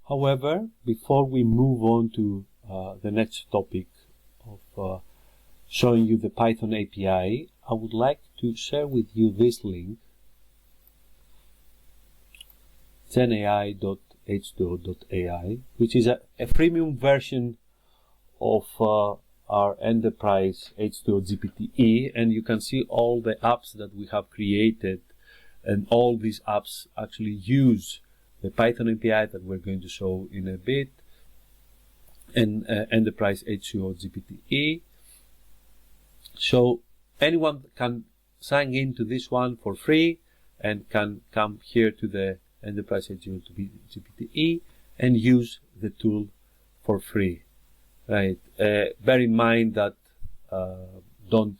However, before we move on to the next topic of showing you the Python API, I would like to share with you this link, genai.h2o.ai, which is a freemium version of our Enterprise H2O GPTe, and you can see all the apps that we have created, and all these apps actually use the Python API that we're going to show in a bit, and Enterprise H2O GPTe. So anyone can sign into this one for free and can come here to the Enterprise H2O GPTe and use the tool for free. Right. Bear in mind that you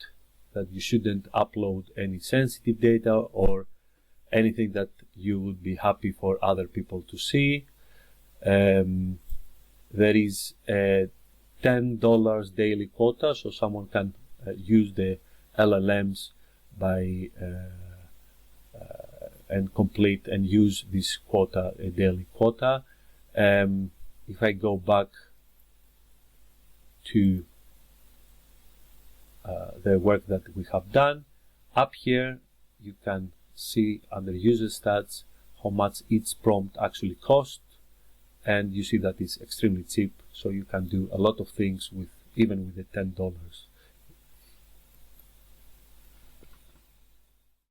shouldn't upload any sensitive data or anything that you would be happy for other people to see. There is a $10 daily quota, so someone can use the LLMs by and complete and use this quota, a daily quota. If I go back to the work that we have done, up here you can see under user stats how much each prompt actually cost, and you see that it's extremely cheap, so you can do a lot of things with even with the $10.